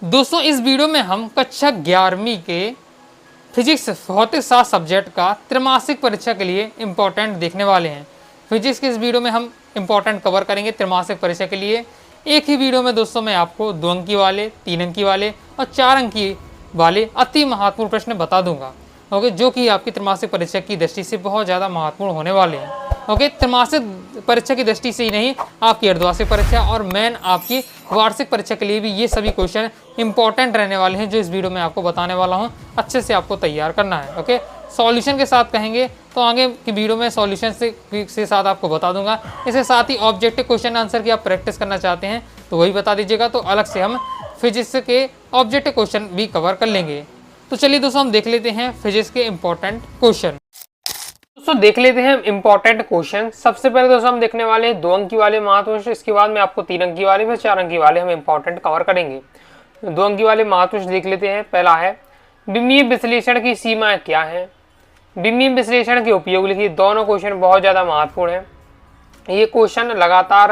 दोस्तों इस वीडियो में हम कक्षा 11वीं के फिजिक्स भौतिक शास्त्र सब्जेक्ट का त्रैमासिक परीक्षा के लिए इम्पोर्टेंट देखने वाले हैं। फिजिक्स के इस वीडियो में हम इम्पोर्टेंट कवर करेंगे त्रैमासिक परीक्षा के लिए। एक ही वीडियो में दोस्तों मैं आपको 2 अंकी वाले, 3 अंकी वाले और 4 अंकी वाले अति महत्वपूर्ण प्रश्न बता दूंगा, ओके, जो कि आपकी त्रैमासिक परीक्षा की दृष्टि से बहुत ज़्यादा महत्वपूर्ण होने वाले हैं। ओके, त्रैमासिक परीक्षा की दृष्टि से ही नहीं, आपकी अर्धवार्षिक परीक्षा और मेन आपकी वार्षिक परीक्षा के लिए भी ये सभी क्वेश्चन इंपॉर्टेंट रहने वाले हैं, जो इस वीडियो में आपको बताने वाला हूँ। अच्छे से आपको तैयार करना है। ओके, सॉल्यूशन के साथ कहेंगे तो आगे की वीडियो में सॉल्यूशन से साथ आपको बता दूंगा। इसके साथ ही ऑब्जेक्टिव क्वेश्चन आंसर की आप प्रैक्टिस करना चाहते हैं तो वही बता दीजिएगा, तो अलग से हम फिजिक्स के ऑब्जेक्टिव क्वेश्चन भी कवर कर लेंगे। तो चलिए दोस्तों हम देख लेते हैं फिजिक्स के इंपॉर्टेंट क्वेश्चन। दोस्तों देख लेते हैं इंपॉर्टेंट क्वेश्चन। सबसे पहले दोस्तों हम देखने वाले हैं 2 अंकी वाले महत्वपूर्ण, इसके बाद में आपको 3 अंकी वाले, फिर 4 अंकी वाले हम इंपॉर्टेंट कवर करेंगे। 2 अंकी वाले महत्वपूर्ण देख लेते हैं। पहला है विमीय विश्लेषण की सीमाएं क्या है। विमीय विश्लेषण के उपयोग लिखिए। दोनों क्वेश्चन बहुत ज्यादा महत्वपूर्ण है। ये क्वेश्चन लगातार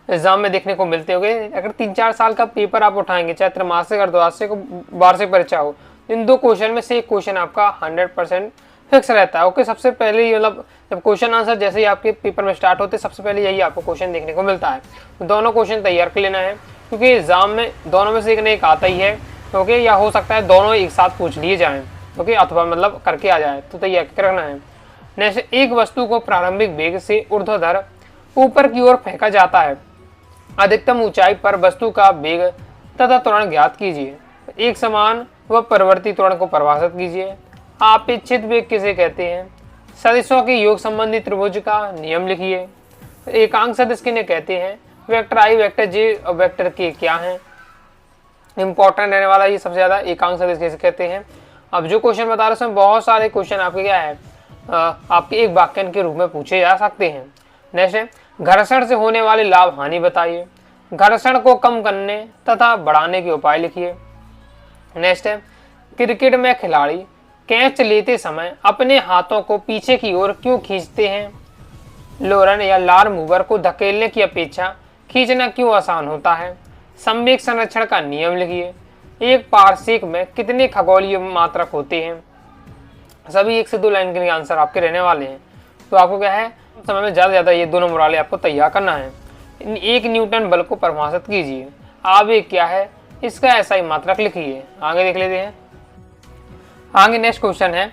एग्जाम में देखने को मिलते होंगे। अगर 3-4 साल का पेपर आप उठाएंगे, चाहे त्रैमासिक, अर्धवार्षिक, वार्षिक परीक्षा हो, इन 2 क्वेश्चन में से एक क्वेश्चन आपका 100% फिक्स रहता है। ओके, सबसे पहले ही मतलब जब क्वेश्चन आंसर जैसे ही आपके पेपर में स्टार्ट होते सबसे पहले यही आपको क्वेश्चन देखने को मिलता है। तो दोनों क्वेश्चन तैयार कर लेना है, क्योंकि एग्जाम में दोनों में से एक न एक आता ही है। ओके, या हो सकता है दोनों एक साथ पूछ लिए जाएं, ओके, अथवा मतलब करके आ जाए, तो तैयार कर रखना है। नेक्स्ट, एक वस्तु को प्रारंभिक वेग से ऊर्ध्वाधर ऊपर की ओर फेंका जाता है। अधिकतम ऊंचाई पर वस्तु का वेग तथा त्वरण ज्ञात कीजिए। एक समान व परिवर्ती त्वरण को परिभाषित कीजिए। अपेक्षित वेग किसे कहते हैं। सदिशों के योग संबंधी त्रिभुज का नियम लिखिए। एकांक सदिश किन्हें कहते हैं। वेक्टर आई, वेक्टर जे और वेक्टर के क्या हैं। इंपॉर्टेंट रहने वाला ये सबसे ज्यादा, एकांक सदिश किसे कहते हैं। अब जो क्वेश्चन बता रहे हैं उसमें बहुत सारे क्वेश्चन आपके क्या है, आपके एक वाक्यांश के रूप में पूछे जा सकते हैं। नेक्स्ट है घर्षण से होने वाले लाभ हानि बताइए। घर्षण को कम करने तथा बढ़ाने के उपाय लिखिए। नेक्स्ट है क्रिकेट में खिलाड़ी कैच लेते समय अपने हाथों को पीछे की ओर क्यों खींचते हैं। लोरन या लार मूवर को धकेलने की अपेक्षा खींचना क्यों आसान होता है। संवेग संरक्षण का नियम लिखिए। एक पारसेक में कितने खगोलीय मात्रक होते हैं। सभी 1 से 2 लाइन के आंसर आपके रहने वाले हैं। तो आपको क्या है, समय में ज्यादा ये 2 नंबर वाले आपको तैयार करना है। 1 न्यूटन बल को परिभाषित कीजिए। आवेग क्या है, इसका SI मात्रक लिखिए। आगे देख लेते हैं। आगे नेक्स्ट क्वेश्चन है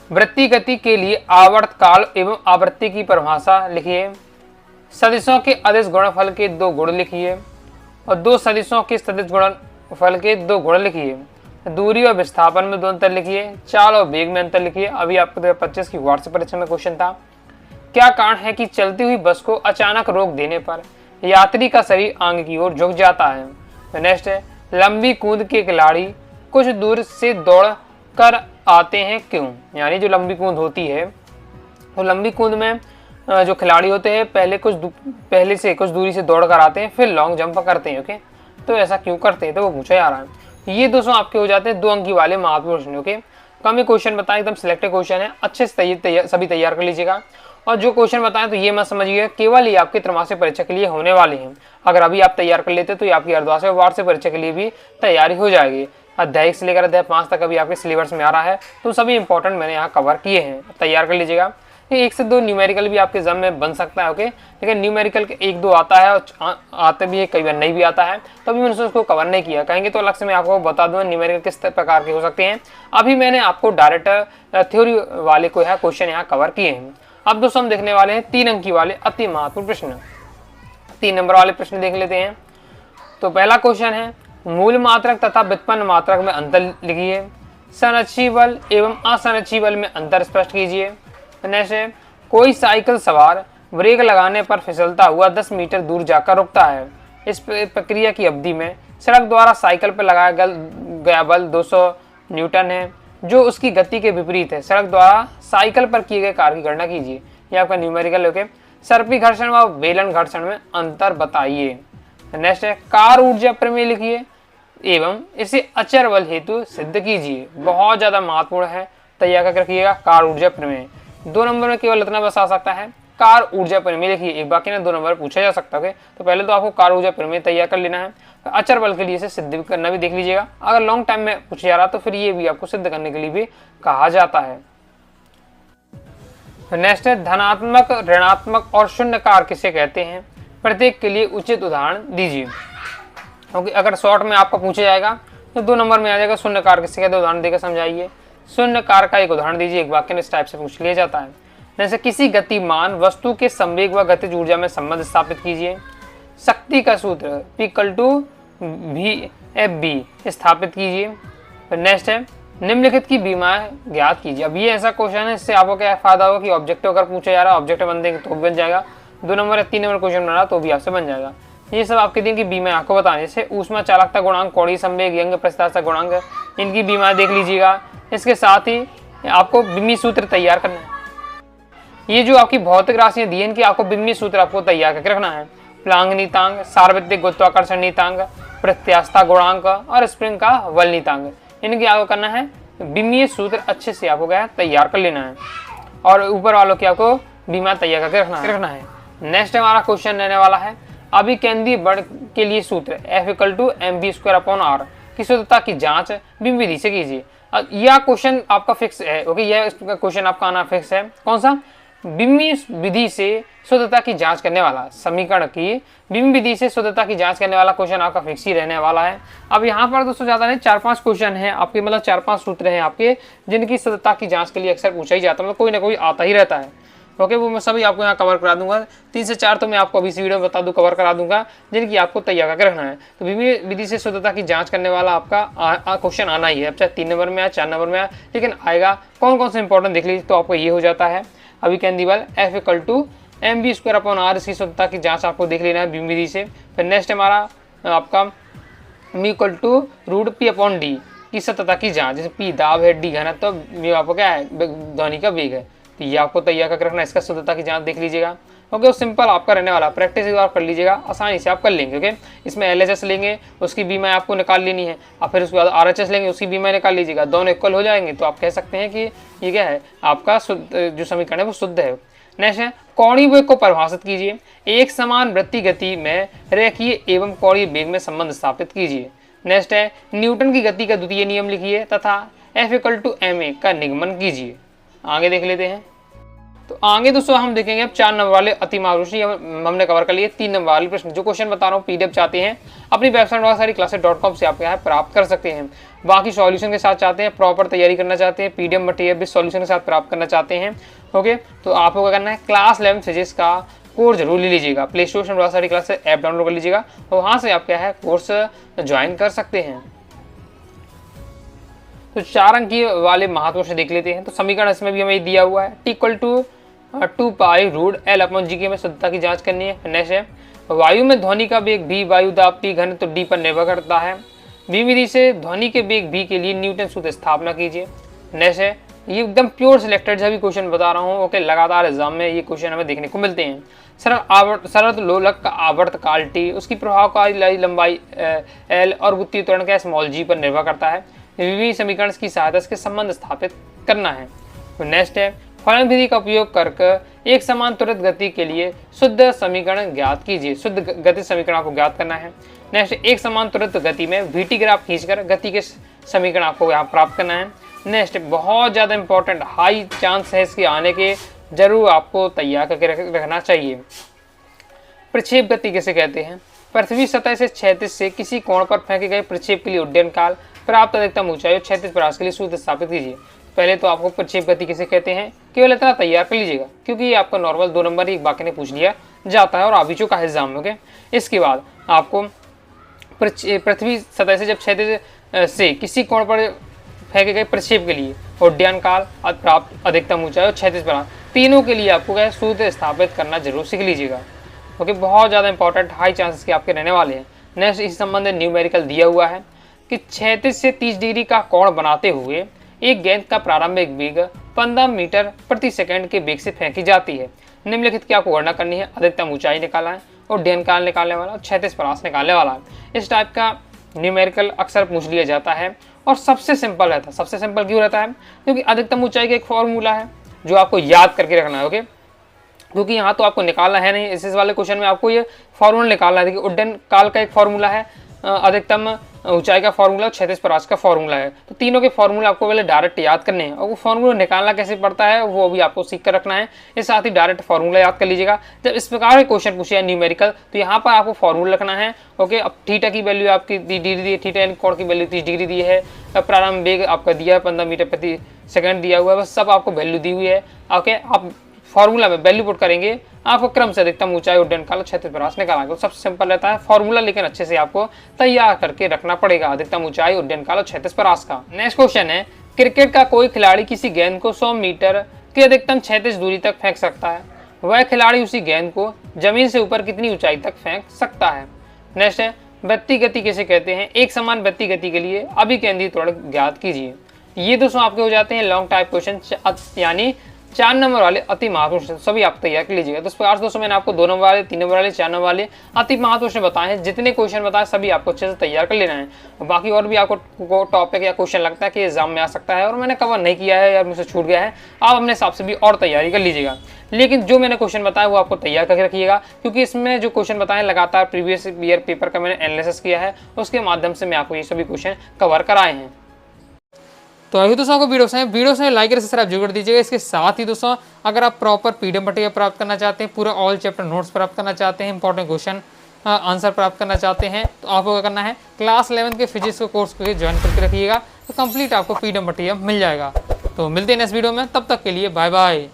वृत्तीय गति के लिए आवर्त काल एवं आवृत्ति की परिभाषा लिखिए। सदिशों के अदिश गुणनफल के 2 गुण लिखिए और 2 सदिशों के सदिश गुणनफल के 2 गुण लिखिए। दूरी और विस्थापन में 2 अंतर लिखिए। चाल और वेग में अंतर लिखिए। अभी आपको 2025 की वार्षिक परीक्षा में क्वेश्चन था। क्या कारण है कि चलती हुई बस को अचानक रोक देने पर यात्री का शरीर आगे की ओर झुक जाता है। नेक्स्ट है लंबी कूद के खिलाड़ी कुछ दूर से दौड़ कर आते हैं क्यों। यानी जो लंबी कूद होती है, तो लंबी कूद में जो खिलाड़ी होते हैं पहले से कुछ दूरी से दौड़ कर आते हैं, फिर लॉन्ग जंप करते हैं। ओके, तो ऐसा क्यों करते हैं, तो वो पूछा जा रहा है। ये दोस्तों आपके हो जाते हैं 2 अंकी वाले महत्वपूर्ण प्रश्न। ओके, कम ही क्वेश्चन बताएं, एकदम सिलेक्टेड क्वेश्चन है, अच्छे से सभी तैयार कर लीजिएगा। और जो क्वेश्चन बताएं तो ये मत समझिए केवल ये आपकी त्रैमासिक परीक्षा के लिए होने वाले हैं। अगर अभी आप तैयार कर लेते तो ये आपकी अर्धवार्षिक और वार्षिक परीक्षा के लिए भी तैयारी हो जाएगी। अध्याय 1 से लेकर अध्याय 5 तक अभी आपके सिलेबस में आ रहा है, तो सभी इंपॉर्टेंट मैंने यहाँ कवर किए हैं, तैयार कर लीजिएगा। ये 1 से 2 न्यूमेरिकल भी आपके एग्जाम में बन सकता है। ओके, लेकिन न्यूमेरिकल के 1-2 आता है और आते भी है, कई बार नहीं भी आता है, तो अभी मैंने उसको कवर नहीं किया। कहेंगे तो अलग से मैं आपको बता दूंगा न्यूमेरिकल किस प्रकार के हो सकते हैं। अभी मैंने आपको डायरेक्ट थ्योरी वाले को यहाँ क्वेश्चन यहाँ कवर किए हैं। अब दोस्तों हम देखने वाले हैं 3 अंकी वाले अति महत्वपूर्ण प्रश्न। 3 नंबर वाले प्रश्न देख लेते हैं। तो पहला क्वेश्चन है मूल मात्रक तथा व्युत्पन्न मात्रक में अंतर लिखिए। संरक्षी बल एवं असंरक्षी बल में अंतर स्पष्ट कीजिए। नेक्स्ट है कोई साइकिल सवार ब्रेक लगाने पर फिसलता हुआ 10 मीटर दूर जाकर रुकता है। इस प्रक्रिया की अवधि में सड़क द्वारा साइकिल पर लगाया गया बल 200 न्यूटन है, जो उसकी गति के विपरीत है। सड़क द्वारा साइकिल पर किए गए कार्य की गणना कीजिए। ये आपका न्यूमेरिकल। ओके, सर्पी घर्षण व बेलन घर्षण में अंतर बताइए। नेक्स्ट है कार ऊर्जा प्रमेय लिखिए एवं इसे अचर बल हेतु सिद्ध कीजिए। बहुत ज्यादा महत्वपूर्ण है, तैयार कर रखिएगा कार ऊर्जा प्रमेय। 2 नंबर में केवल इतना बस आ सकता है कार ऊर्जा परिमेय लिखिए। एक बाकी ना 2 नंबर पूछा जा सकता है। तो पहले तो आपको कार ऊर्जा परिमेय तैयार कर लेना है। अचर बल के लिए इसे सिद्ध भी करना भी देख लीजिएगा। अगर लॉन्ग टाइम में पूछा जा रहा तो फिर ये भी आपको सिद्ध करने के लिए भी कहा जाता है। नेक्स्ट है धनात्मक, ऋणात्मक और शून्यकार किसे कहते हैं, प्रत्येक के लिए उचित उदाहरण दीजिए। क्योंकि अगर शॉर्ट में आपका पूछा जाएगा तो 2 नंबर में आ जाएगा शून्यकार किसे कहते हैं, उदाहरण देकर समझाइए। शून्यकार का एक उदाहरण दीजिए। एक वाक्य में इस टाइप से पूछ लिया जाता है। जैसे किसी गतिमान वस्तु के संवेग व गतिज ऊर्जा में संबंध स्थापित कीजिए। शक्ति का सूत्र P=VFB स्थापित कीजिए। नेक्स्ट है निम्नलिखित की बीमाएं ज्ञात कीजिए। अब ये ऐसा क्वेश्चन है, इससे आपको क्या फायदा होगा कि ऑब्जेक्टिव अगर पूछा जा रहा है, ऑब्जेक्टिव बन देंगे तो भी बन जाएगा। 2 नंबर या 3 नंबर क्वेश्चन बना तो भी आपसे बन जाएगा। ये सब आपके दिन की बीमाएं आपको बताने, जैसे ऊष्मा चालकता गुणांक, कोणीय संवेग, यंग प्रस्तावता गुणांक, इनकी बीमाएं देख लीजिएगा। इसके साथ ही आपको बिम्मी सूत्र तैयार करना है। ये जो आपकी भौतिक राशियां दी है, इनकी आपको बिम्मी सूत्र आपको तैयार करके रखना है। प्लांक नीतांक, सार्वत्रिक गुरुत्वाकर्षण नीतांक, प्रत्यास्थता गुणांक और स्प्रिंग का बल नीतांक, इनकी आपको करना है बिम्मीय सूत्र अच्छे से आपको क्या तैयार कर लेना है। और ऊपर वालों की आपको बीमा तैयार करके रखना है। नेक्स्ट हमारा क्वेश्चन रहने वाला है अभिकेंद्रीय बल के लिए सूत्र F=mv²/r की शुद्धता की जांच बिंब विधि से कीजिए। यह क्वेश्चन आपका फिक्स है। ओके, यह क्वेश्चन आपका आना फिक्स है। कौन सा? बिंब विधि से शुद्धता की जांच करने वाला, समीकरण की बिंब विधि से शुद्धता की जांच करने वाला क्वेश्चन आपका फिक्स ही रहने वाला है। अब यहाँ पर दोस्तों ज्यादा नहीं, 4-5 क्वेश्चन है आपके, मतलब 4-5 सूत्र हैं आपके जिनकी शुद्धता की जांच के लिए अक्सर पूछा ही जाता है, मतलब कोई ना कोई आता ही रहता है। ओके, वो मैं सभी आपको यहाँ कवर करा दूंगा। 3 से 4 तो मैं आपको अभी इस वीडियो में बता दूं, कवर करा दूंगा, जिनकी आपको तैयार करके रखना है। तो बिंब विधि से शुद्धता की जांच करने वाला आपका क्वेश्चन आना ही है। अब चाहे 3 नंबर में आए, 4 नंबर में आए, लेकिन आएगा। कौन कौन से इंपॉर्टेंट देख लीजिए तो आपको ये हो जाता है। अभिकेंद्रीय बल F=mv²/r, इसकी शुद्धता की जांच आपको देख लेना है बिंब विधि से। फिर नेक्स्ट हमारा आपका μ=√P/d की सततता की जांच, जैसे P दाब है, D घनत्व, तो म्यू आपको क्या है ध्वनि का वेग है, तो ये आपको तैयार करके रखना है। इसका शुद्धता की जांच देख लीजिएगा। ओके, वो सिंपल आपका रहने वाला, प्रैक्टिस एक बार कर लीजिएगा, आसानी से आप कर लेंगे। ओके, इसमें LHS लेंगे, उसकी बीमा आपको निकाल लेनी है, और फिर उसके बाद RHS लेंगे, उसकी बीमा निकाल लीजिएगा। दोनों इक्वल हो जाएंगे तो आप कह सकते हैं कि ये क्या है, आपका जो समीकरण है वो शुद्ध है। नेक्स्ट है कोणीय वेग को परिभाषित कीजिए। एक समान वृत्तीय गति में रेखीय एवं कोणीय वेग में संबंध स्थापित कीजिए। नेक्स्ट है न्यूटन की गति का द्वितीय नियम लिखिए तथा F=ma का निगमन कीजिए। आगे देख लेते हैं। तो आगे दोस्तों हम देखेंगे अब 4 नंबर वाले अतिमारुषि हमने कवर कर लिए। 3 नंबर वाले प्रश्न जो क्वेश्चन बता रहा हूँ PDF चाहते हैं अपनी वेबसाइट classes.com से आप यहाँ प्राप्त कर सकते हैं। बाकी सॉल्यूशन के साथ चाहते हैं, प्रॉपर तैयारी करना चाहते हैं, PDF मटेरियल भी सॉल्यूशन के साथ प्राप्त करना चाहते हैं। ओके, तो आपको क्या करना है, क्लास 11 फिजिक्स का कोर्स जरूर ले लीजिएगा। प्ले स्टोर से सारी क्लास ऐप डाउनलोड कर लीजिएगा और वहाँ से आप क्या है कोर्स ज्वाइन कर सकते हैं। तो 4 अंक वाले महत्व से देख लेते हैं। तो समीकरण इसमें भी हमें दिया हुआ है, T=2π√L/g में शुद्धता की जांच करनी है। नेक्स्ट है वायु में ध्वनि का वेग v, वायु दाब P, घनत्व D पर निर्भर करता है। बिंब विधि से ध्वनि के वेग v के लिए न्यूटन सूत्र स्थापना कीजिए। नेक्स्ट है ये एकदम प्योर सिलेक्टेड सभी क्वेश्चन बता रहा हूँ। ओके, लगातार एग्जाम में ये क्वेश्चन हमें देखने को मिलते हैं। सरल लोलक का आवर्तकाल T, उसकी प्रभावकारी लंबाई L और वृत्तीय त्वरण का स्मॉल g पर निर्भर करता है। विभिन्न समीकरण की सहायता से संबंध स्थापित करना है। तो नेक्स्ट है फलन विधि का उपयोग करके एक समान त्वरित गति के लिए शुद्ध समीकरण ज्ञात कीजिए। शुद्ध गति समीकरण आपको ज्ञात करना है। नेक्स्ट एक समान त्वरित गति में VT ग्राफ खींचकर गति के समीकरण आपको यहाँ प्राप्त करना है। नेक्स्ट बहुत ज़्यादा इंपॉर्टेंट, हाई चांस है इसके आने के, जरूर आपको तैयार करके रखना चाहिए। प्रक्षेप गति किसे कहते हैं? पृथ्वी सतह से क्षैतिज से किसी कोण पर फेंके गए प्रक्षेप के लिए उड्डयन काल, प्राप्त अधिकतम ऊंचाई और क्षैतिज प्रयास के लिए सूत्र स्थापित कीजिए। पहले तो आपको प्रक्षेप गति किसे कहते हैं केवल इतना तैयार कर लीजिएगा, क्योंकि ये आपका नॉर्मल 2 नंबर ही एक बाकी ने पूछ लिया जाता है और आ भी चुका है एग्जाम में। ओके, इसके बाद आपको पृथ्वी सतह से जब क्षैतिज से किसी कोण पर फेंके गए प्रक्षेप के लिए उड्डयन काल, प्राप्त अधिकतम ऊंचाई और क्षैतिज प्रयास, तीनों के लिए आपको क्या सूत्र स्थापित करना जरूर सीख लीजिएगा। ओके, बहुत ज़्यादा इंपॉर्टेंट, हाई चांसेस के आपके रहने वाले हैं। नेक्स्ट इस संबंध में न्यूमेरिकल दिया हुआ है कि क्षैतिज से 30 डिग्री का कोण बनाते हुए एक गेंद का प्रारंभिक वेग 15 मीटर प्रति सेकंड के वेग से फेंकी जाती है। निम्नलिखित की आपको गणना करनी है, अधिकतम ऊंचाई निकालना है और उड्डयन काल निकालने वाला और क्षैतिज प्रयास निकालने वाला है। इस टाइप का न्यूमेरिकल अक्सर पूछ लिया जाता है और सबसे सिंपल रहता है। सबसे सिंपल क्यों रहता है? क्योंकि अधिकतम ऊंचाई का एक फॉर्मूला है जो आपको याद करके रखना है। ओके, क्योंकि यहाँ तो आपको निकालना है नहीं, इस वाले क्वेश्चन में आपको ये फॉर्मूला निकालना है। देखिए उड्डयन काल का एक फॉर्मूला है, अधिकतम ऊंचाई का फॉर्मूला, क्षैतिज परास का फॉर्मूला है। तो तीनों के फॉर्मूला आपको पहले डायरेक्ट याद करने हैं और वो फॉर्मूला निकालना कैसे पड़ता है वो भी आपको सीख कर रखना है। इस साथ ही डायरेक्ट फॉर्मूला याद कर लीजिएगा। जब इस प्रकार के क्वेश्चन पूछे हैं न्यूमेरिकल, तो यहाँ पर आपको फॉर्मूला रखना है। ओके, अब थीटा की वैल्यू आपकी डिग्री दी है, थीटा यानी कोण की वैल्यू 30 डिग्री दी है। प्रारंभ वेग आपका दिया है 15 मीटर प्रति सेकंड दिया हुआ है, बस सब आपको वैल्यू दी हुई है। ओके, आप फॉर्मूला में वैल्यू पुट करेंगे, आपको क्रम से अधिकतम ऊंचाई, उड्डयन काल, क्षैतिज परास निकालना। तो सबसे सिंपल रहता है फॉर्मूला, लेकिन अच्छे से आपको तैयार करके रखना पड़ेगा, अधिकतम ऊंचाई, उड्डयन काल और क्षैतिज परास का। नेक्स्ट क्वेश्चन है, क्रिकेट का कोई खिलाड़ी किसी गेंद को 100 मीटर की अधिकतम क्षैतिज दूरी तक फेंक सकता है, वह खिलाड़ी उसी गेंद को जमीन से ऊपर कितनी ऊंचाई तक फेंक सकता है। नेक्स्ट है, वृत्तीय गति किसे कहते हैं, एक समान वृत्तीय गति के लिए अभिकेंद्री त्वरण ज्ञात कीजिए। ये दोस्तों आपके हो जाते हैं लॉन्ग टाइप क्वेश्चन, यानी 4 नंबर वाले अति महत्वपूर्ण, सभी आप तैयार कर लीजिएगा। तो इस प्रकार से दोस्तों मैंने आपको 2 नंबर वाले, 3 नंबर वाले, 4 नंबर वाले अति महत्वपूर्ण बताए हैं। जितने क्वेश्चन बताए सभी आपको अच्छे से तैयार कर लेना है। बाकी और भी आपको टॉपिक या क्वेश्चन लगता है कि एग्जाम में आ सकता है और मैंने कवर नहीं किया है या मुझसे छूट गया है, आप अपने हिसाब से भी और तैयारी कर लीजिएगा। लेकिन जो मैंने क्वेश्चन बताया वो आपको तैयार करके रखिएगा, क्योंकि इसमें जो क्वेश्चन बताए लगातार प्रीवियस ईयर पेपर का मैंने एनालिसिस किया है, उसके माध्यम से मैं आपको ये सभी क्वेश्चन कवर कराए हैं। तो अभी दोस्तों आपको वीडियो से लाइक और सब्सक्राइब जरूर कर दीजिएगा। इसके साथ ही दोस्तों अगर आप प्रॉपर पीडीएफ मटेरियल प्राप्त करना चाहते हैं, पूरा ऑल चैप्टर नोट्स प्राप्त करना चाहते हैं, इंपॉर्टेंट क्वेश्चन आंसर प्राप्त करना चाहते हैं, तो आपको क्या करना है, क्लास 11 के फिजिक्स के कोर्स को ज्वाइन करके रखिएगा, तो कंप्लीट आपको पीडीएफ मटेरियल मिल जाएगा। तो मिलते हैं नेक्स्ट वीडियो में, तब तक के लिए बाय बाय।